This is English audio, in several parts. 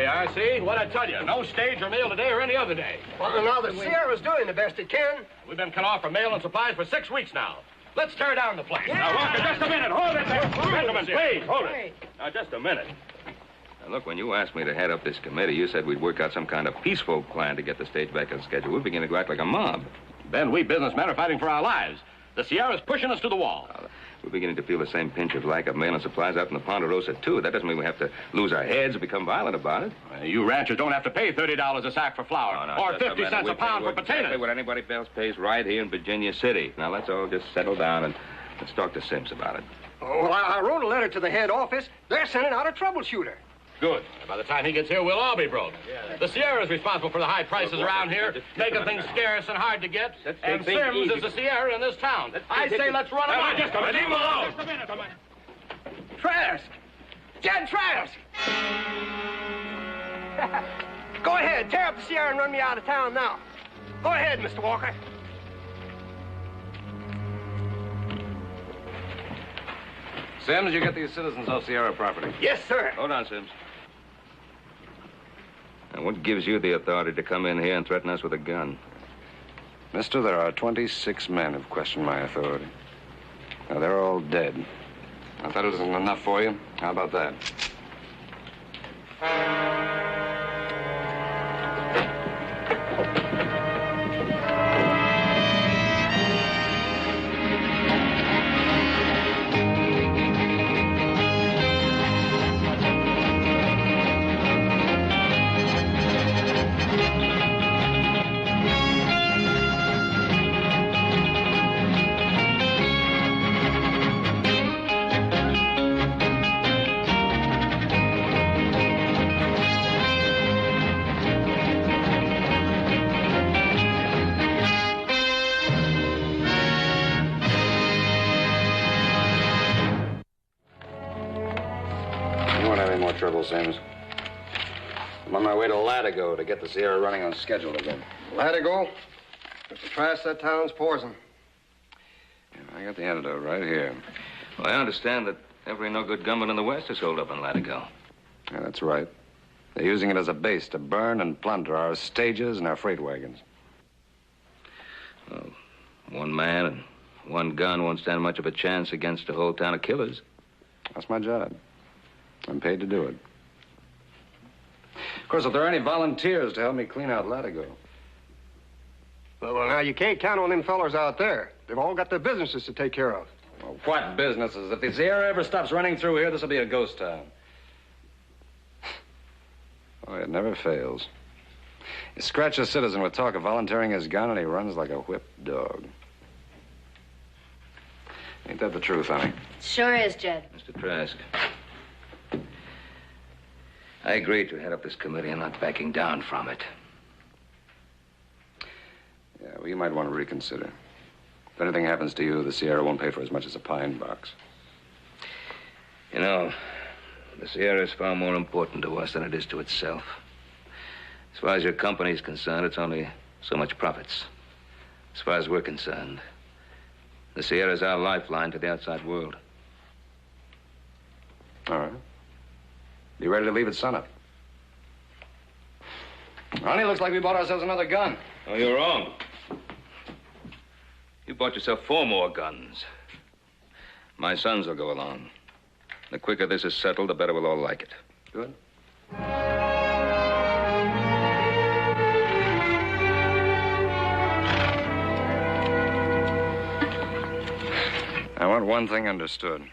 are, see? What'd I tell you? No stage or mail today or any other day. Well, now the Sierra's doing the best it can. We've been cut off from mail and supplies for 6 weeks now. Let's tear down the plant. Yeah. Now, Walker, just a minute. Hold it there. Gentlemen, please, hold it. Now, just a minute. Now, look, when you asked me to head up this committee, you said we'd work out some kind of peaceful plan to get the stage back on schedule. We're beginning to go act like a mob. Ben, we businessmen are fighting for our lives. The Sierra's pushing us to the wall. We're beginning to feel the same pinch of lack of mail and supplies out in the Ponderosa, too. That doesn't mean we have to lose our heads or become violent about it. You ranchers don't have to pay $30 a sack for flour or 50 cents a pound for potatoes. Exactly what anybody else pays right here in Virginia City. Now, let's all just settle down and let's talk to Sims about it. Oh, well, I wrote a letter to the head office. They're sending out a troubleshooter. Good. By the time he gets here, we'll all be broke. The Sierra's responsible for the high prices around here, making things scarce and hard to get. And Sims is the Sierra in this town. I say let's run him out. Just a minute. Leave him alone. Just a minute. Trask! Jed Trask! Go ahead, tear up the Sierra and run me out of town now. Go ahead, Mr. Walker. Sims, you get these citizens off Sierra property. Yes, sir. Hold on, Sims. Now, what gives you the authority to come in here and threaten us with a gun? Mister, there are 26 men who've questioned my authority. Now, they're all dead. If that isn't enough for you, how about that? Trouble, Sims. I'm on my way to Latigo to get the Sierra running on schedule again. Latigo? Mr. Trask, that town's poison. Yeah, I got the antidote right here. Well, I understand that every no-good gunman in the West is holed up in Latigo. Yeah, that's right. They're using it as a base to burn and plunder our stages and our freight wagons. Well, one man and one gun won't stand much of a chance against a whole town of killers. That's my job. I'm paid to do it. Of course, if there are any volunteers to help me clean out Latigo. Well, now, you can't count on them fellers out there. They've all got their businesses to take care of. Well, what businesses? If the Sierra ever stops running through here, this will be a ghost town. Oh, it never fails. You scratch a citizen with talk of volunteering his gun, and he runs like a whipped dog. Ain't that the truth, honey? Sure is, Jed. Mr. Trask, I agreed to head up this committee. I'm not backing down from it. Yeah, well, you might want to reconsider. If anything happens to you, the Sierra won't pay for as much as a pine box. You know, the Sierra is far more important to us than it is to itself. As far as your company's concerned, it's only so much profits. As far as we're concerned, the Sierra is our lifeline to the outside world. All right. Be ready to leave at sunup. Honey, looks like we bought ourselves another gun. Oh, you're wrong. You bought yourself 4 more guns. My sons will go along. The quicker this is settled, the better we'll all like it. Good. I want one thing understood.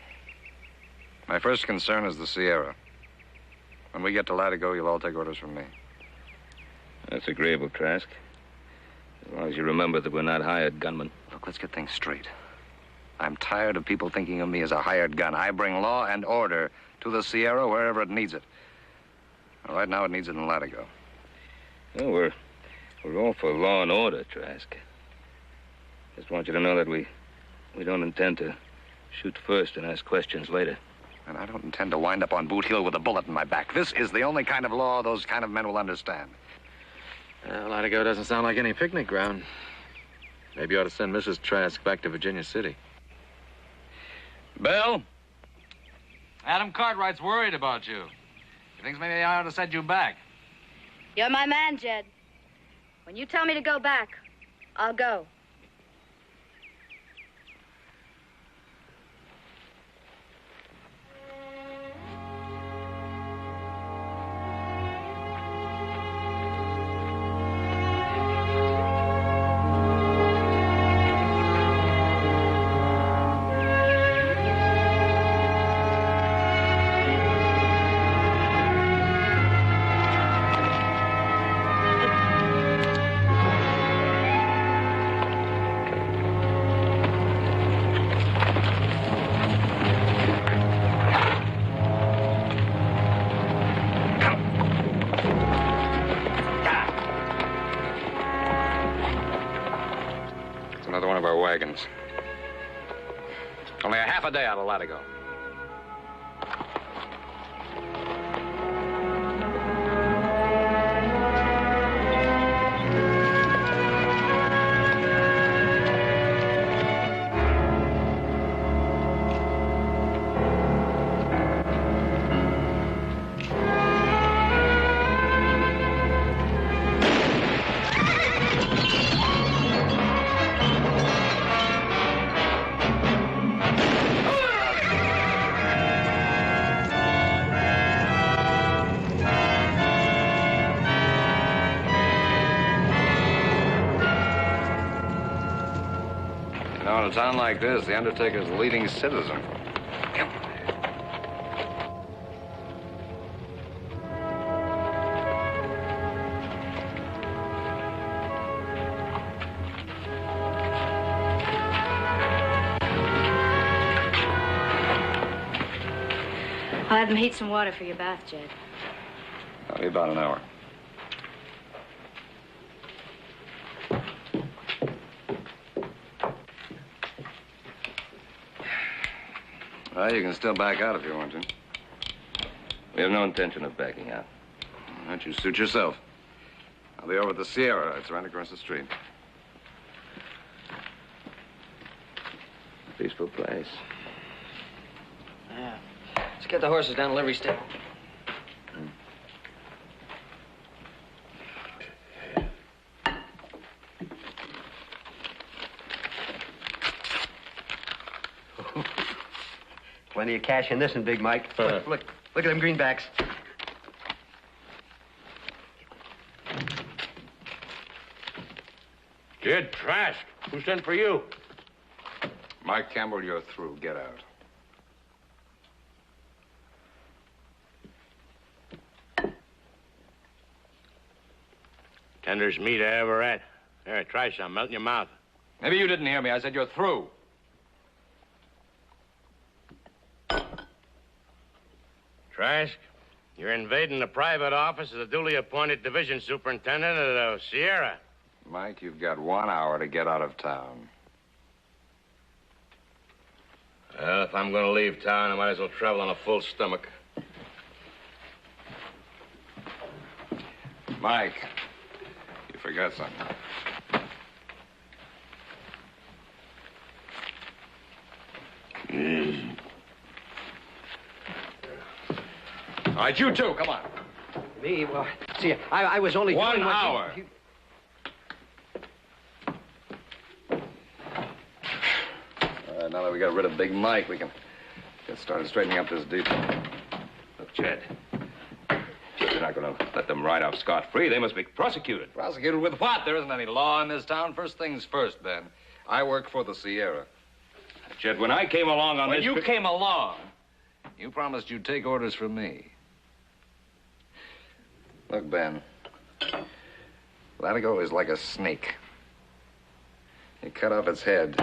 My first concern is the Sierra. When we get to Latigo, you'll all take orders from me. That's agreeable, Trask. As long as you remember that we're not hired gunmen. Look, let's get things straight. I'm tired of people thinking of me as a hired gun. I bring law and order to the Sierra wherever it needs it. Well, right now, it needs it in Latigo. Well, we're all for law and order, Trask. Just want you to know that we don't intend to shoot first and ask questions later. And I don't intend to wind up on Boot Hill with a bullet in my back. This is the only kind of law those kind of men will understand. Well, Latigo doesn't sound like any picnic ground. Maybe you ought to send Mrs. Trask back to Virginia City. Bell? Adam Cartwright's worried about you. If thinks maybe I ought to send you back. You're my man, Jed. When you tell me to go back, I'll go. Another one of our wagons. Only a half a day out of Latigo. In a town like this, the undertaker's the leading citizen. I'll have them heat some water for your bath, Jed. That'll be about an hour. Well, you can still back out if you want to. We have no intention of backing out. Why don't you suit yourself? I'll be over at the Sierra. It's right across the street. Peaceful place. Yeah. Let's get the horses down to livery stable. Plenty of cash in this one, Big Mike. Look at them greenbacks. Jed Trask, who sent for you? Mike Campbell, you're through. Get out. Tenderest meat I ever had. Here, try some. Melt in your mouth. Maybe you didn't hear me. I said you're through. Trask, you're invading the private office of the duly appointed division superintendent of the Sierra. Mike, you've got 1 hour to get out of town. Well, if I'm going to leave town, I might as well travel on a full stomach. Mike, you forgot something. All right, you two, come on. Me? Well, see, I was only 1 doing what hour. Now that we got rid of Big Mike, we can get started straightening up this detail. Look, Jed. You're not going to let them ride off scot-free. They must be prosecuted. Prosecuted with what? There isn't any law in this town. First things first, Ben. I work for the Sierra. Jed, when I came along on When this... you came along, you promised you'd take orders from me. Look, Ben, Latigo is like a snake. You cut off its head,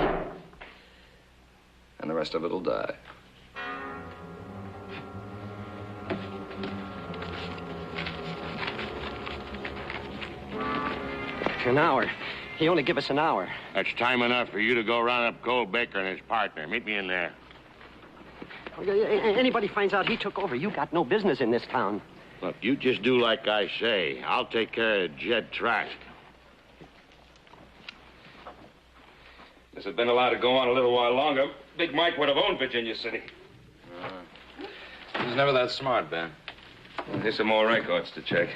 and the rest of it'll die. An hour. He only give us an hour. That's time enough for you to go round up Cole Baker and his partner. Meet me in there. Anybody finds out he took over, you got no business in this town. Look, you just do like I say. I'll take care of Jed Trask. This had been allowed to go on a little while longer. Big Mike would have owned Virginia City. He's never that smart, Ben. Here's some more records to check.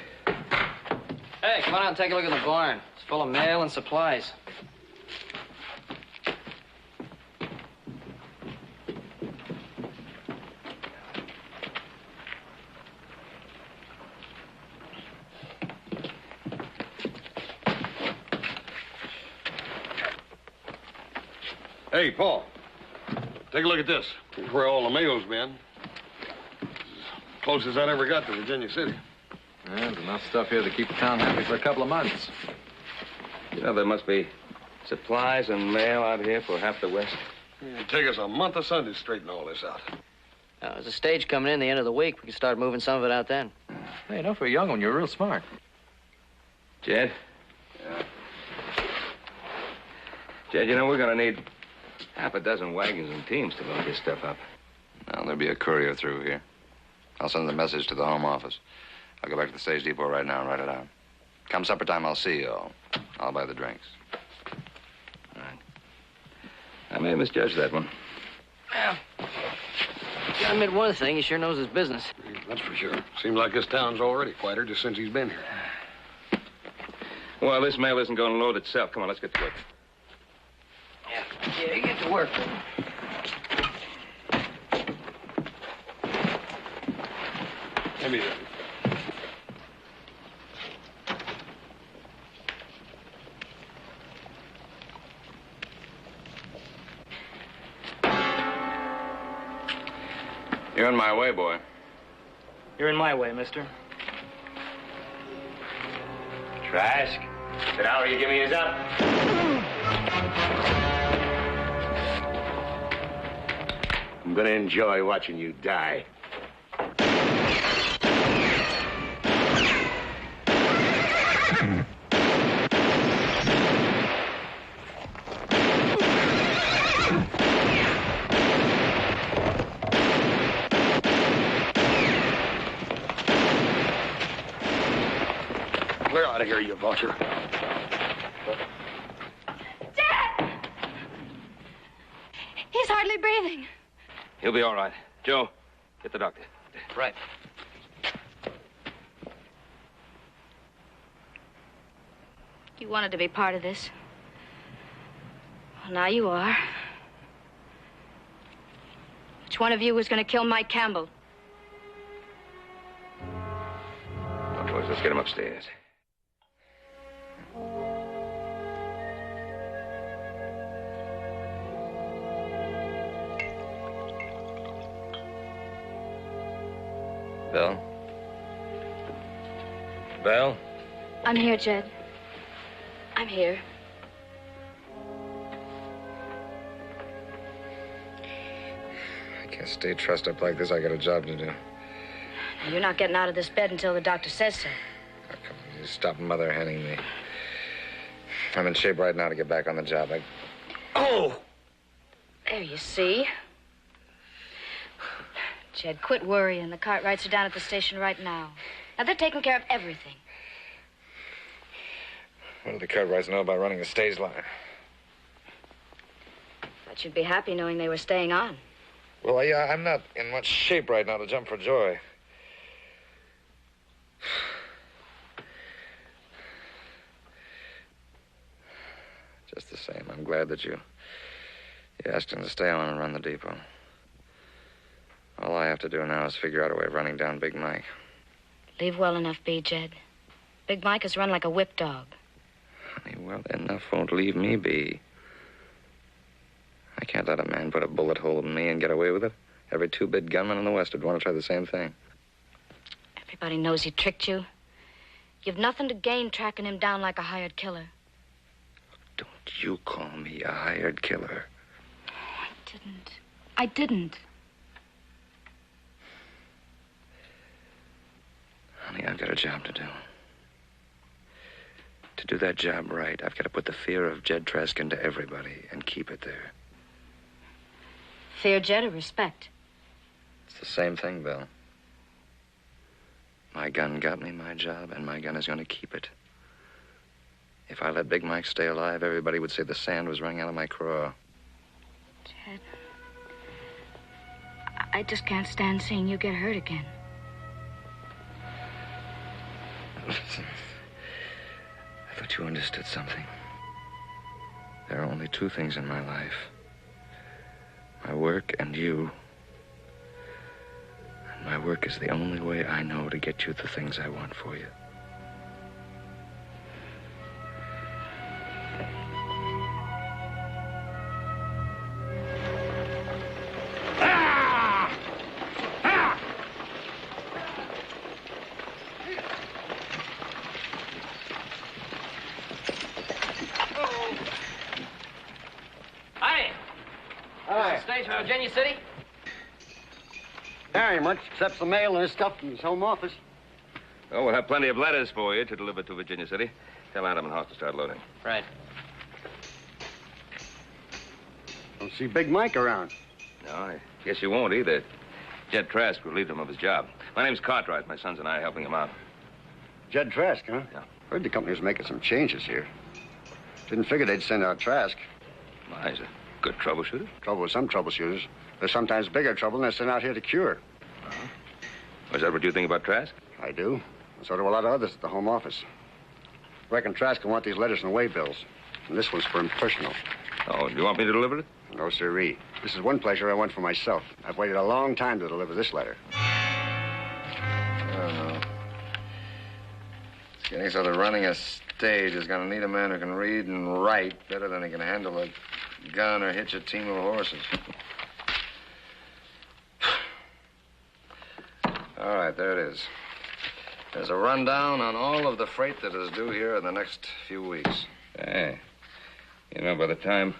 Hey, come on out and take a look at the barn. It's full of mail and supplies. Hey, Paul. Take a look at this. Here's where all the mail's been. Closest I ever got to Virginia City. There's enough stuff here to keep the town happy for a couple of months. You know, there must be supplies and mail out here for half the West. It'd take us a month of Sunday to straighten all this out. Now, there's a stage coming in the end of the week. We can start moving some of it out then. Hey, you know, for a young one, you're real smart. Jed? Yeah. Jed, you know, we're going to need half a dozen wagons and teams to load this stuff up. Now, there'll be a courier through here. I'll send the message to the home office. I'll go back to the stage depot right now and write it out. Come supper time, I'll see you all. I'll buy the drinks. All right. I may have misjudged that one. Well, I admit one thing. He sure knows his business. That's for sure. Seems like this town's already quieter just since he's been here. Well, this mail isn't going to load itself. Come on, let's get to work. Yeah, you get to work. Give me that. You're in my way, boy. You're in my way, mister. Trask, the hour you give me is up. I'm gonna enjoy watching you die. Clear out of here, you vulture. Dad! He's hardly breathing. He'll be all right. Joe, get the doctor. Right. You wanted to be part of this. Well, now you are. Which one of you was going to kill Mike Campbell? Now, boys, let's get him upstairs. Belle? Belle? I'm here, Jed. I'm here. I can't stay trussed up like this. I got a job to do. Now, you're not getting out of this bed until the doctor says so. Oh, come on, you stop mother henning me. I'm in shape right now to get back on the job. Oh! There, you see. Jed, quit worrying. The Cartwrights are down at the station right now. Now, they're taking care of everything. What do the Cartwrights know about running a stage line? But you'd be happy knowing they were staying on. Well, yeah, I'm not in much shape right now to jump for joy. Just the same, I'm glad that you asked him to stay on and run the depot. All I have to do now is figure out a way of running down Big Mike. Leave well enough be, Jed. Big Mike has run like a whip dog. Honey, well, enough won't leave me be. I can't let a man put a bullet hole in me and get away with it. Every two-bit gunman in the West would want to try the same thing. Everybody knows he tricked you. You've nothing to gain tracking him down like a hired killer. Don't you call me a hired killer. I didn't. Honey, I've got a job to do. To do that job right, I've got to put the fear of Jed Trask into everybody and keep it there. Fear Jed or respect? It's the same thing, Bill. My gun got me my job, and my gun is going to keep it. If I let Big Mike stay alive, everybody would say the sand was running out of my craw. Jed, I just can't stand seeing you get hurt again. Listen, I thought you understood something. There are only two things in my life. My work and you. And my work is the only way I know to get you the things I want for you. Virginia City? There ain't much except some mail and his stuff from his home office. Well, we'll have plenty of letters for you to deliver to Virginia City. Tell Adam and Hoss to start loading. Right. Don't see Big Mike around. No, I guess you won't either. Jed Trask relieved him of his job. My name's Cartwright. My sons and I are helping him out. Jed Trask, huh? Yeah. Heard the company was making some changes here. Didn't figure they'd send out Trask. Well, he's a good troubleshooter. Trouble with some troubleshooters. There's sometimes bigger trouble than they're sent out here to cure. Is that what you think about Trask? I do. And so do a lot of others at the home office. Reckon Trask will want these letters and way-bills. And this one's for him personal. Oh, do you want me to deliver it? No, sirree. This is one pleasure I want for myself. I've waited a long time to deliver this letter. I don't know. It's getting so that running a stage is going to need a man who can read and write better than he can handle a gun or hitch a team of horses. All right, there it is. There's a rundown on all of the freight that is due here in the next few weeks. Hey, you know, by the time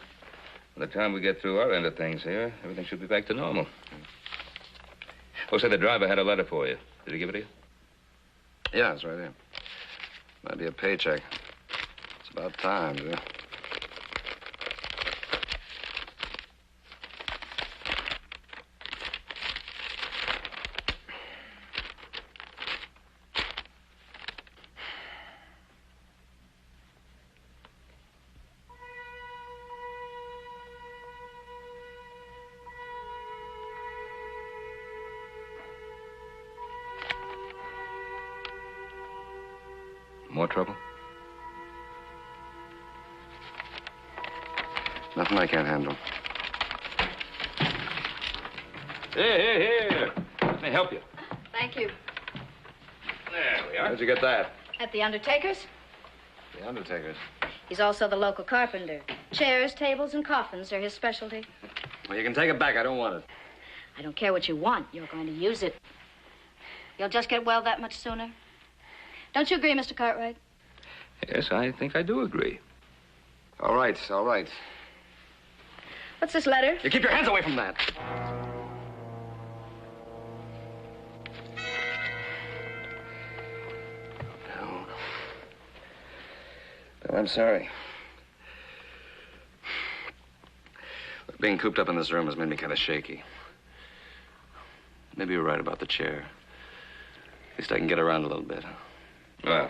we get through our end of things here, everything should be back to normal. Oh, say the driver had a letter for you. Did he give it to you? Yeah, it's right here. Might be a paycheck. It's about time, too. More trouble? Nothing I can't handle. Here. Let me help you. Thank you. There we are. Where'd you get that? At the undertaker's? The undertaker's. He's also the local carpenter. Chairs, tables, and coffins are his specialty. Well, you can take it back. I don't want it. I don't care what you want. You're going to use it. You'll just get well that much sooner. Don't you agree, Mr. Cartwright? Yes, I think I do agree. All right, all right. What's this letter? You keep your hands away from that. No. No, I'm sorry. Look, being cooped up in this room has made me kind of shaky. Maybe you're right about the chair. At least I can get around a little bit. Well,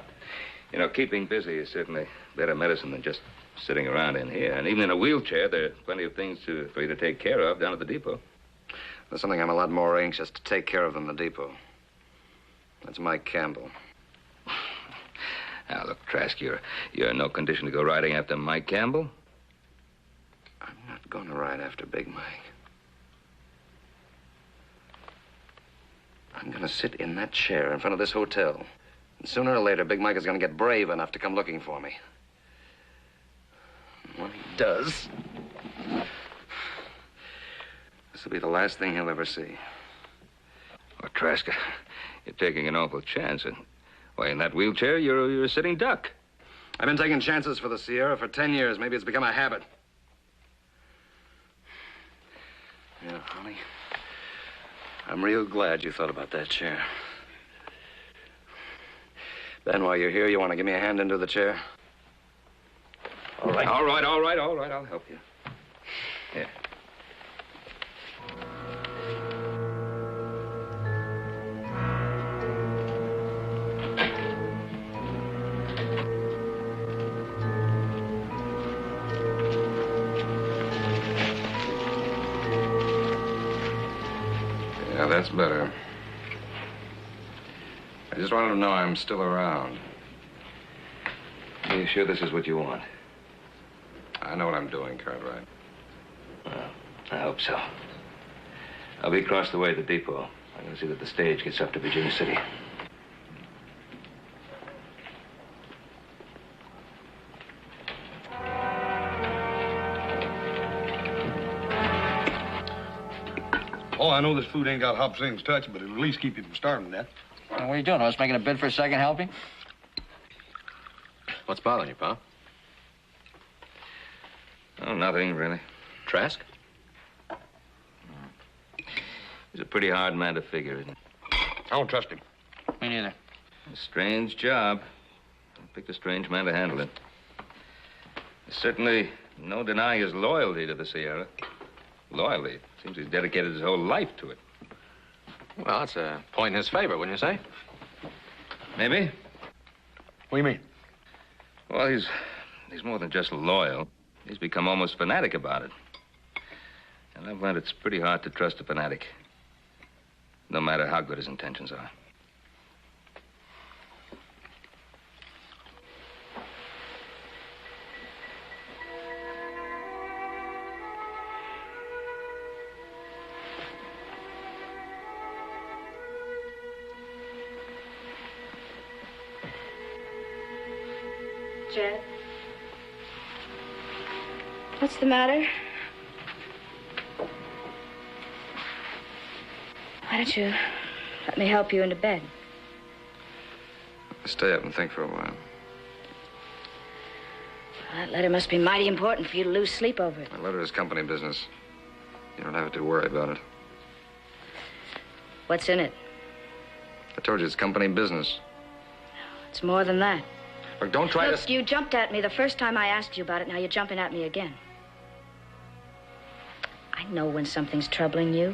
you know, keeping busy is certainly better medicine than just sitting around in here. And even in a wheelchair, there are plenty of things for you to take care of down at the depot. There's something I'm a lot more anxious to take care of than the depot. That's Mike Campbell. Now, look, Trask, you're in no condition to go riding after Mike Campbell. I'm not going to ride after Big Mike. I'm going to sit in that chair in front of this hotel. And sooner or later, Big Mike is going to get brave enough to come looking for me. And when he does, this will be the last thing he'll ever see. Well, Trask, you're taking an awful chance. And, why, in that wheelchair, you're a sitting duck. I've been taking chances for the Sierra for 10 years. Maybe it's become a habit. Yeah, honey, I'm real glad you thought about that chair. Ben, while you're here, you want to give me a hand into the chair? All right. All right. I'll help you. Here. Yeah, that's better. I just wanted to know I'm still around. Are you sure this is what you want? I know what I'm doing, Cartwright. Well, I hope so. I'll be across the way at the depot. I'm going to see that the stage gets up to Virginia City. Oh, I know this food ain't got Hop Sing's touch, but it'll at least keep you from starving to death. What are you doing? I was making a bid for a second helping? What's bothering you, pal? Oh, nothing, really. Trask? He's a pretty hard man to figure, isn't he? I don't trust him. Me neither. A strange job. I picked a strange man to handle it. There's certainly no denying his loyalty to the Sierra. Loyalty. Seems he's dedicated his whole life to it. Well, it's a point in his favor, wouldn't you say? Maybe. What do you mean? Well, he's more than just loyal. He's become almost fanatic about it. And I've learned it's pretty hard to trust a fanatic, no matter how good his intentions are. Jed? What's the matter? Why don't you let me help you into bed? Stay up and think for a while. Well, that letter must be mighty important for you to lose sleep over it. My letter is company business. You don't have to worry about it. What's in it? I told you it's company business. It's more than that. Look, don't try Look, to... you jumped at me the first time I asked you about it. Now you're jumping at me again. I know when something's troubling you.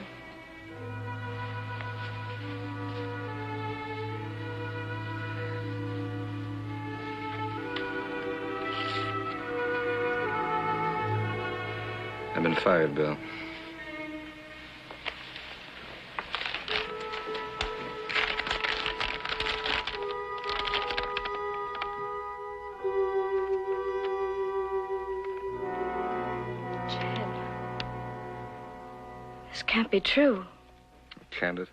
I've been fired, Bill. Can't be true. Can't it?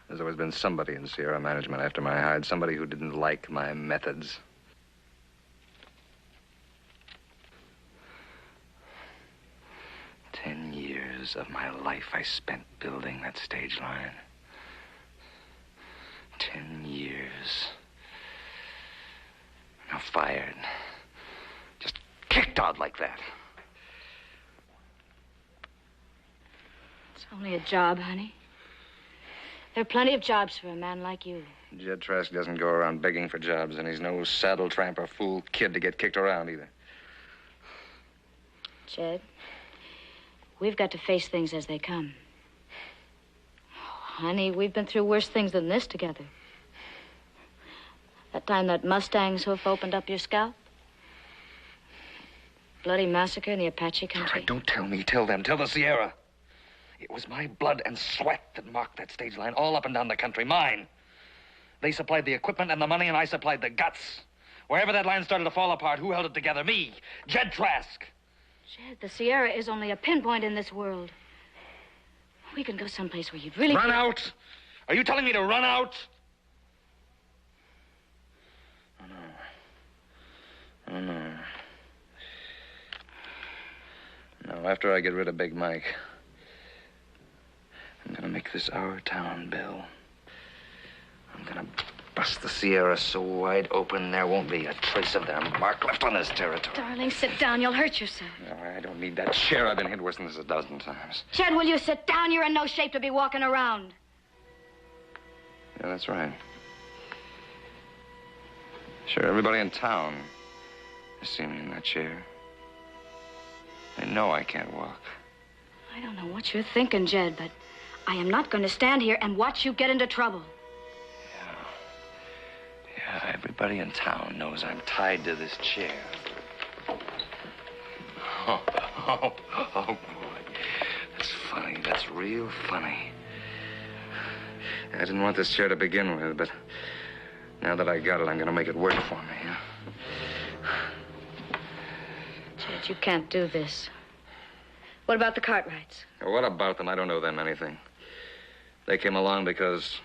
There's always been somebody in Sierra management after my hide, somebody who didn't like my methods. Years of my life I spent building that stage line. 10 years. Now fired. Just kicked out like that. It's only a job, honey. There are plenty of jobs for a man like you. Jed Trask doesn't go around begging for jobs, and he's no saddle tramp or fool kid to get kicked around either. Jed, we've got to face things as they come. Oh, honey, we've been through worse things than this together. That time that Mustang's hoof opened up your scalp. Bloody massacre in the Apache country. All right, don't tell me. Tell them. Tell the Sierra. It was my blood and sweat that marked that stage line all up and down the country. Mine. They supplied the equipment and the money, and I supplied the guts. Wherever that line started to fall apart, who held it together? Me. Jed Trask. Jed, the Sierra is only a pinpoint in this world. We can go someplace where you'd really... Run out? Are you telling me to run out? Oh, no. No, after I get rid of Big Mike, I'm gonna make this our town, Bill. I'm gonna bust the Sierra so wide open there won't be a trace of their mark left on this territory. Darling, sit down. You'll hurt yourself. No, I don't need that chair. I've been hit worse than this a dozen times. Jed, will you sit down? You're in no shape to be walking around. Yeah, that's right. Sure, everybody in town has seen me in that chair. They know I can't walk. I don't know what you're thinking, Jed, but I am not going to stand here and watch you get into trouble. Yeah, everybody in town knows I'm tied to this chair. Oh, boy. That's funny. That's real funny. I didn't want this chair to begin with, but now that I got it, I'm going to make it work for me. Yeah? Jed, you can't do this. What about the Cartwrights? What about them? I don't know them anything. They came along because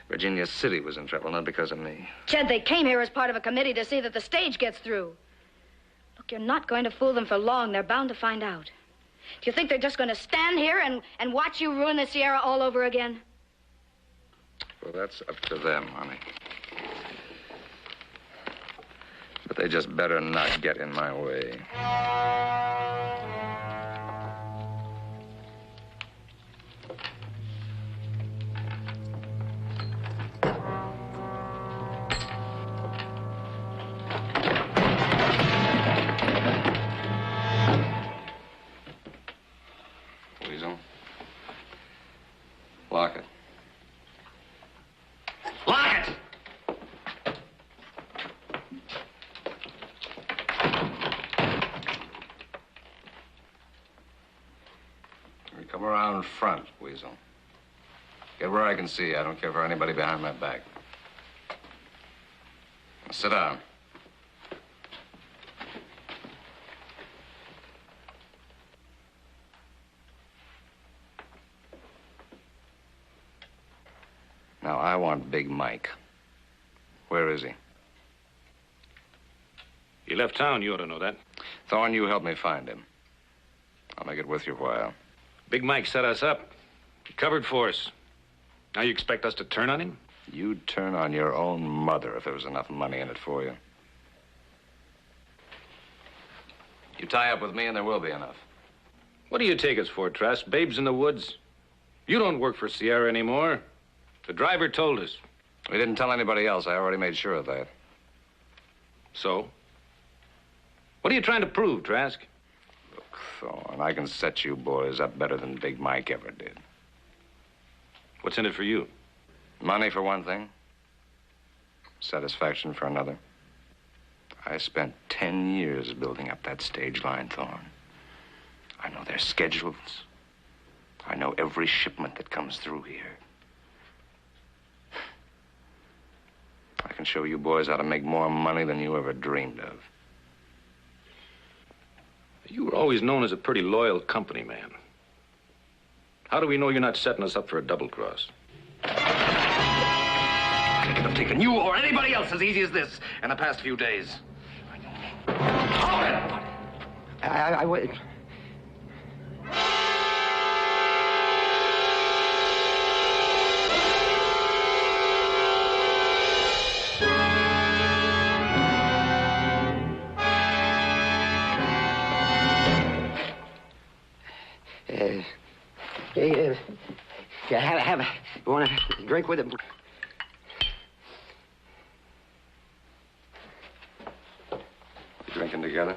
Virginia City was in trouble, not because of me. Jed, they came here as part of a committee to see that the stage gets through. Look, you're not going to fool them for long. They're bound to find out. Do you think they're just going to stand here and watch you ruin the Sierra all over again? Well, that's up to them, honey. But they just better not get in my way. Weasel. Lock it. Lock it! Come around front, Weasel. Get where I can see you. I don't care for anybody behind my back. Now, sit down. Now, I want Big Mike. Where is he? He left town. You ought to know that. Thorne, you help me find him. I'll make it worth your while. Big Mike set us up. He covered for us. Now you expect us to turn on him? You'd turn on your own mother if there was enough money in it for you. You tie up with me and there will be enough. What do you take us for, Trask? Babes in the woods? You don't work for Sierra anymore. The driver told us. We didn't tell anybody else. I already made sure of that. So? What are you trying to prove, Trask? Look, Thorne, I can set you boys up better than Big Mike ever did. What's in it for you? Money for one thing. Satisfaction for another. I spent 10 years building up that stage line, Thorne. I know their schedules. I know every shipment that comes through here. I can show you boys how to make more money than you ever dreamed of. You were always known as a pretty loyal company man. How do we know you're not setting us up for a double cross? I could have taken you or anybody else as easy as this in the past few days. Hold it! I wait. Have a, you want to drink with it? Drinking together?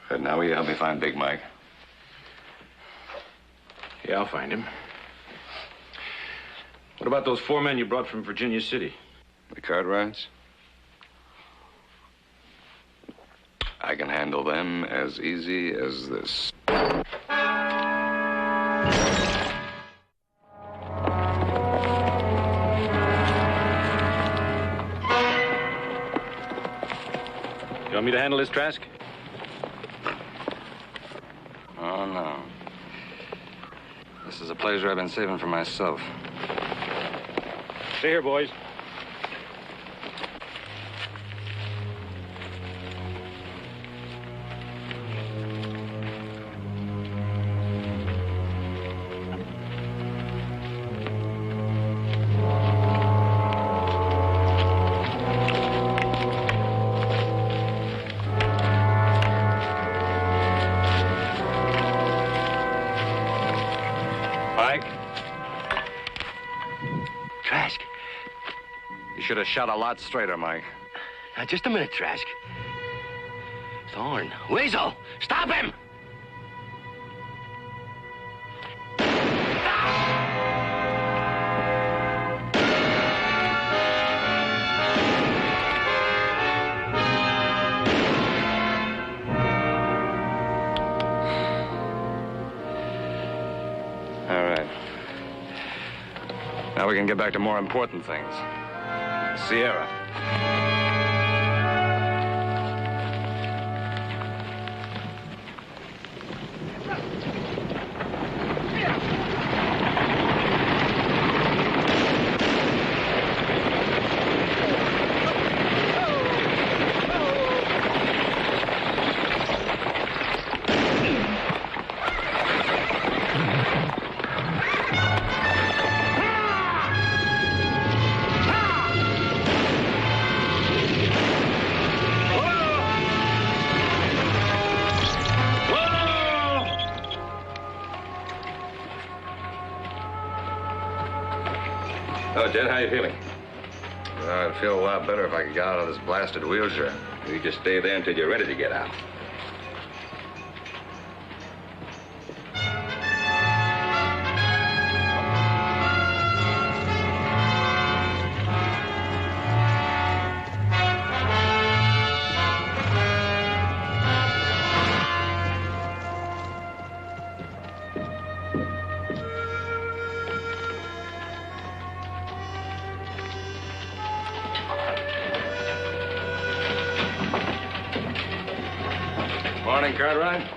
And now will you help me find Big Mike? Yeah, I'll find him. What about those 4 men you brought from Virginia City? The Cartwrights? I can handle them as easy as this. You want me to handle this, Trask? Oh, no. This is a pleasure I've been saving for myself. Stay here, boys. Should have shot a lot straighter, Mike. Now, just a minute, Trask. Thorne. Weasel! Stop him! Now we can get back to more important things. Sierra. Oh, Jed, how you feeling? I'd feel a lot better if I could get out of this blasted wheelchair. You just stay there until you're ready to get out. Morning, Cartwright.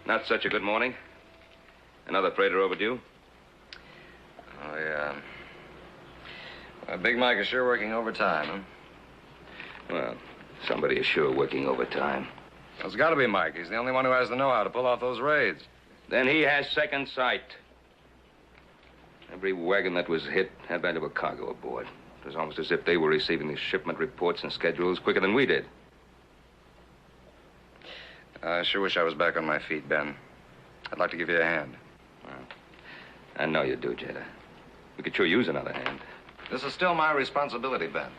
Not such a good morning. Another freighter overdue. Oh, yeah. Well, Big Mike is sure working overtime, huh? Well, somebody is sure working overtime. Well, it's got to be Mike. He's the only one who has the know-how to pull off those raids. Then he has second sight. Every wagon that was hit had value of cargo aboard. It was almost as if they were receiving the shipment reports and schedules quicker than we did. I sure wish I was back on my feet, Ben. I'd like to give you a hand. Well, I know you do, Jada. We could sure use another hand. This is still my responsibility, Ben.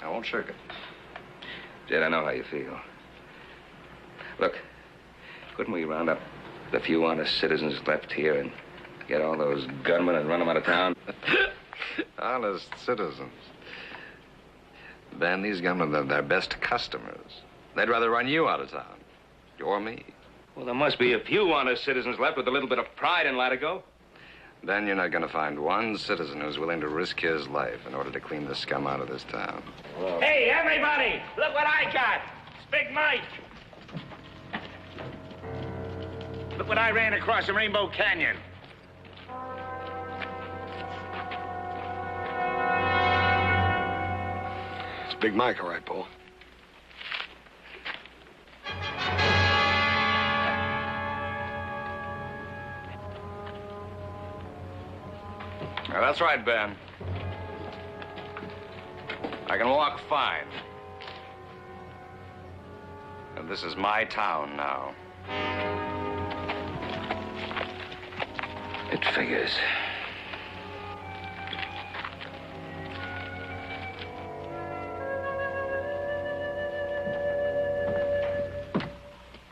I won't shirk it. Jed, I know how you feel. Look, couldn't we round up the few honest citizens left here and get all those gunmen and run them out of town? Honest citizens. Ben, these gunmen are their best customers. They'd rather run you out of town. Or me. Well, there must be a few honest citizens left with a little bit of pride in Latigo. Then you're not going to find one citizen who's willing to risk his life in order to clean the scum out of this town. Whoa. Hey, everybody! Look what I got! It's Big Mike! Look what I ran across in Rainbow Canyon. It's Big Mike, all right, Paul. That's right, Ben. I can walk fine. And this is my town now. It figures.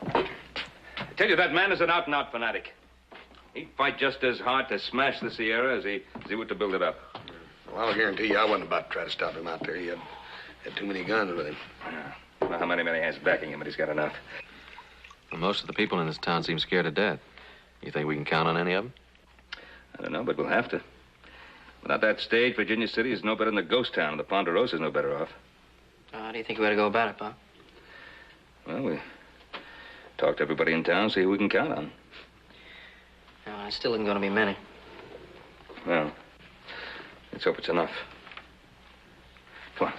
I tell you, that man is an out-and-out fanatic. He'd fight just as hard to smash the Sierra as he would to build it up. Well, I'll guarantee you I wasn't about to try to stop him out there. He had too many guns with him. Yeah. I don't know how many men he has backing him, but he's got enough. Well, most of the people in this town seem scared to death. You think we can count on any of them? I don't know, but we'll have to. Without that stage, Virginia City is no better than a ghost town, and the Ponderosa's no better off. How do you think we ought to go about it, Pa? Well, we talk to everybody in town, see who we can count on. No, it still isn't going to be many. Well, let's hope it's enough. Come on.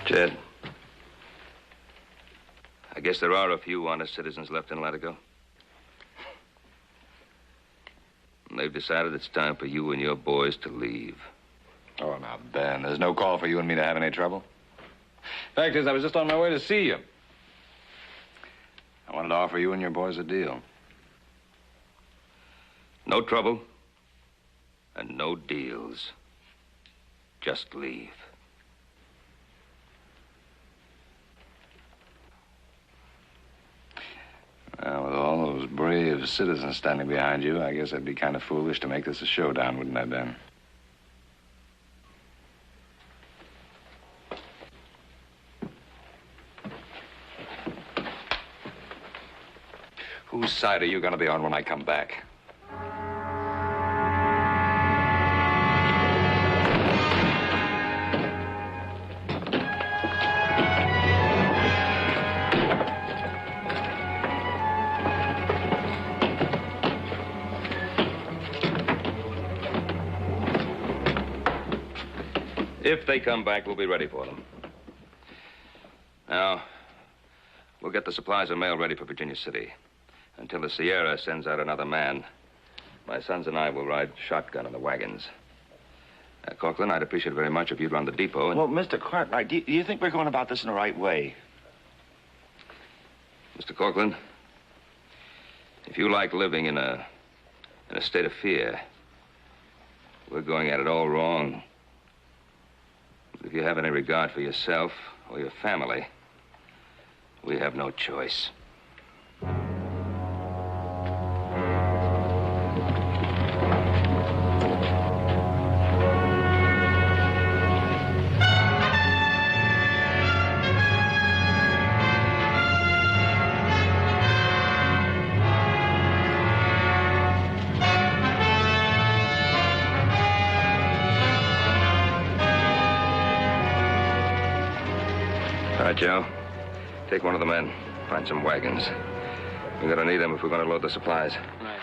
Jed, I guess there are a few honest citizens left in Latigo. And they've decided it's time for you and your boys to leave. Oh, now, Ben, there's no call for you and me to have any trouble. Fact is, I was just on my way to see you. I wanted to offer you and your boys a deal. No trouble and no deals. Just leave. of citizens standing behind you, I guess I'd be kind of foolish to make this a showdown, wouldn't I, Ben? Whose side are you going to be on when I come back? If they come back, we'll be ready for them. Now, we'll get the supplies and mail ready for Virginia City. Until the Sierra sends out another man, my sons and I will ride shotgun in the wagons. Corcoran, I'd appreciate it very much if you'd run the depot and... Well, Mr. Cartwright, do you think we're going about this in the right way? Mr. Corcoran, if you like living in a state of fear, we're going at it all wrong. But if you have any regard for yourself or your family, we have no choice. All right, Joe. Take one of the men. Find some wagons. We're going to need them if we're going to load the supplies. Right.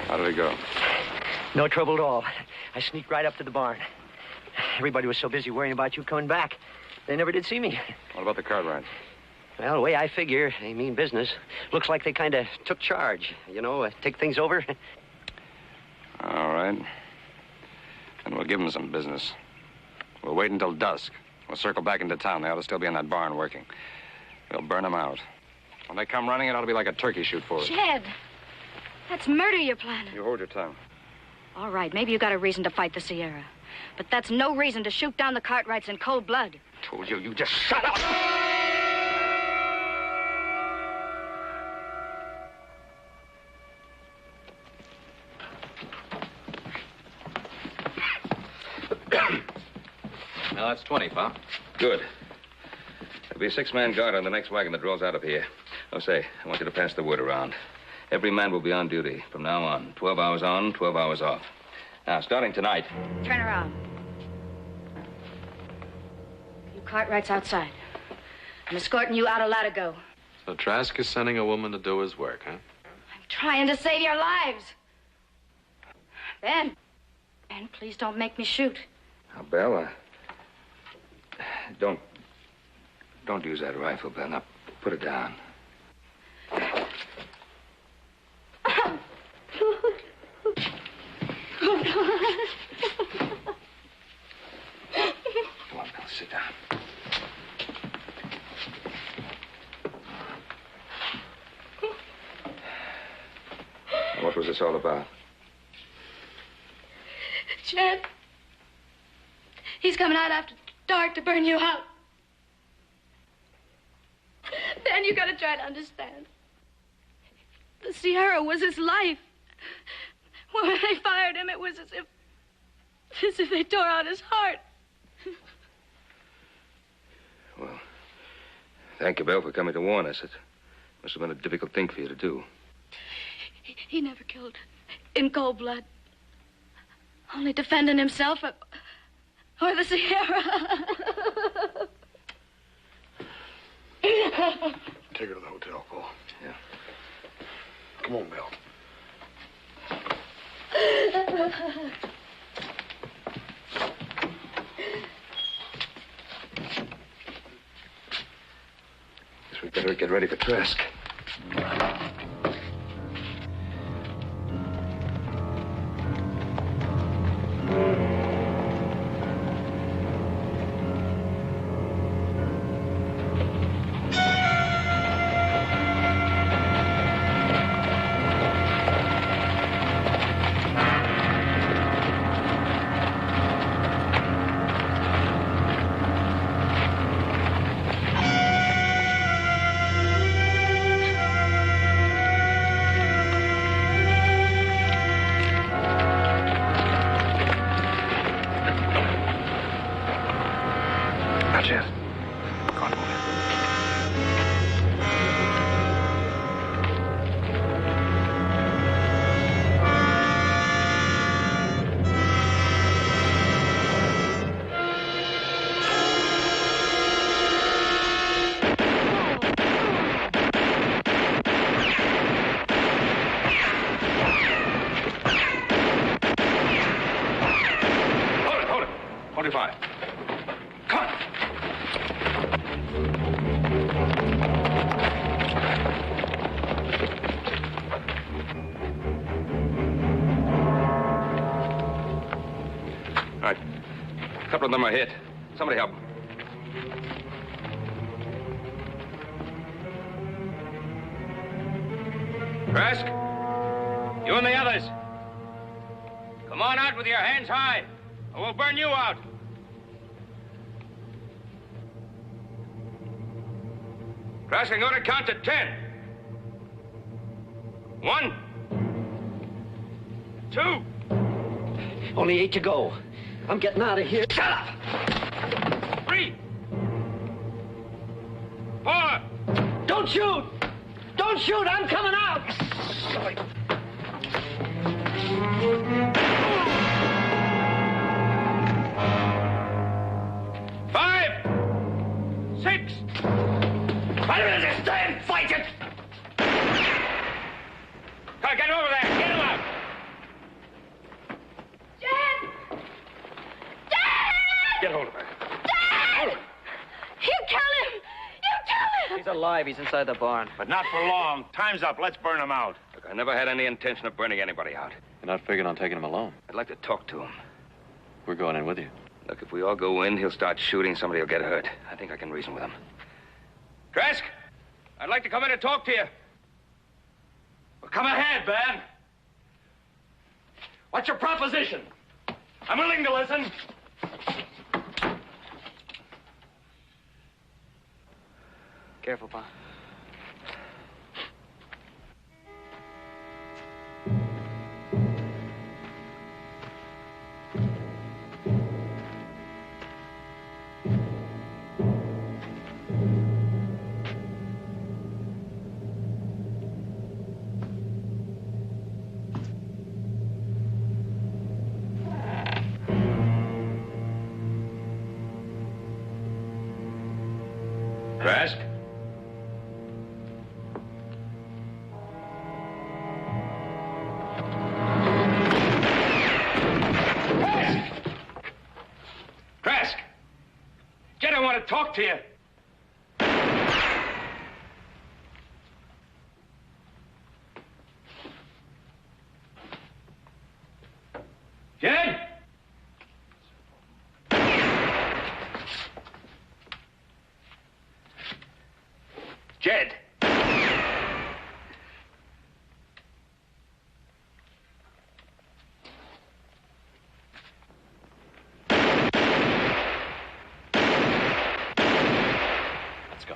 How did it go? No trouble at all. I sneaked right up to the barn. Everybody was so busy worrying about you coming back, they never did see me. What about the Cartwrights? Well, the way I figure, they mean business. Looks like they kind of took charge, take things over. All right. Then we'll give them some business. We'll wait until dusk. We'll circle back into town. They ought to still be in that barn working. We'll burn them out. When they come running, it ought to be like a turkey shoot for us. Jed, that's murder you're planning. You hold your tongue. All right, maybe you got a reason to fight the Sierra. But that's no reason to shoot down the Cartwrights in cold blood. Told you, you just shut up! Now, that's 20, Pop. Good. There'll be a 6-man guard on the next wagon that rolls out of here. Oh, say, I want you to pass the word around. Every man will be on duty from now on. 12 hours on, 12 hours off. Now, starting tonight... Turn around. You Cartwrights outside. I'm escorting you out of Latigo. So Trask is sending a woman to do his work, huh? I'm trying to save your lives. Ben, please don't make me shoot. Now, Belle, don't use that rifle, Belle. Now, put it down. Come on, Belle, sit down. What was this all about? Jed, he's coming out after dark to burn you out. Ben, you gotta try to understand. The Sierra was his life. When they fired him, it was as if they tore out his heart. Well, thank you, Belle, for coming to warn us. It must have been a difficult thing for you to do. He never killed in cold blood. Only defending himself or the Sierra. Take her to the hotel, Paul. Yeah. Come on, Bill. Guess we better get ready for Trask. Not yet. Come on, boy. Hold it. 45. Come on. All right. A couple of them are hit. Somebody help them. Trask, you and the others. Come on out with your hands high, or we'll burn you out. Trask, I'm going to count to 10. 1, 2. Only 8 to go. I'm getting out of here. Shut up! 3, 4. Don't shoot! Don't shoot! I'm coming out! 5, 6. Why don't you stay and fight it? Come, get over there. Get him out. Dad! Dad! Get hold of her. Dad! You kill him! You kill him! He's alive. He's inside the barn. But not for long. Time's up. Let's burn him out. Look, I never had any intention of burning anybody out. You're not figuring on taking him alone. I'd like to talk to him. We're going in with you. Look, if we all go in, he'll start shooting. Somebody will get hurt. I think I can reason with him. Trask, I'd like to come in and talk to you. Well, come ahead, man. What's your proposition? I'm willing to listen. Careful, Pa. Trask? Trask! Jed, I want to talk to you. Jed? Jed! Let's go.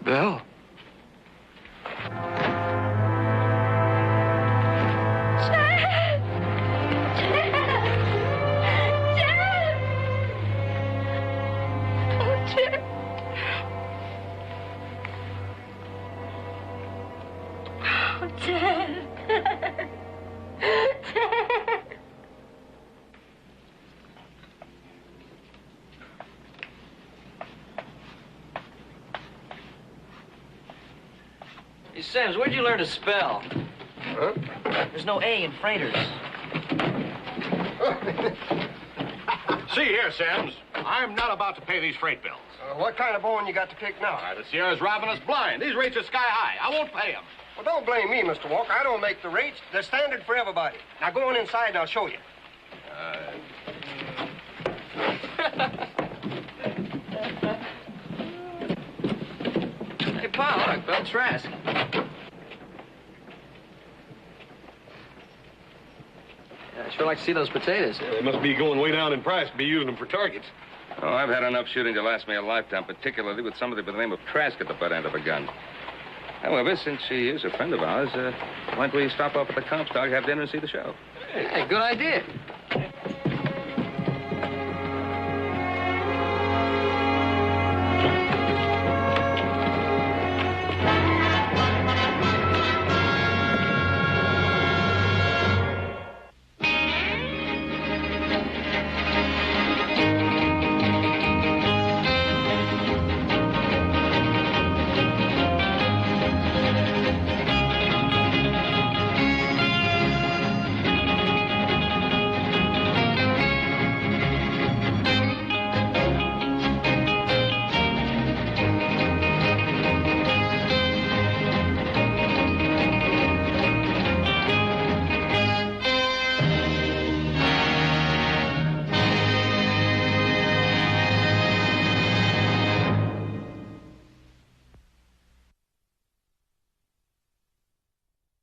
Bill? Hey, Sims, where'd you learn to spell? Huh? There's no A in freighters. See here, Sims. I'm not about to pay these freight bills. What kind of bone you got to pick now? The Sierra's robbing us blind. These rates are sky high. I won't pay them. Well, don't blame me, Mr. Walker. I don't make the rates. They're standard for everybody. Now go on inside and I'll show you. Hey, Pa, look, Bill Trask. Yeah, I'd sure like to see those potatoes. They must be going way down in price to be using them for targets. Oh, I've had enough shooting to last me a lifetime, particularly with somebody by the name of Trask at the butt end of a gun. However, since she is a friend of ours, why don't we stop off at the Comstock, have dinner, and see the show? Hey, good idea.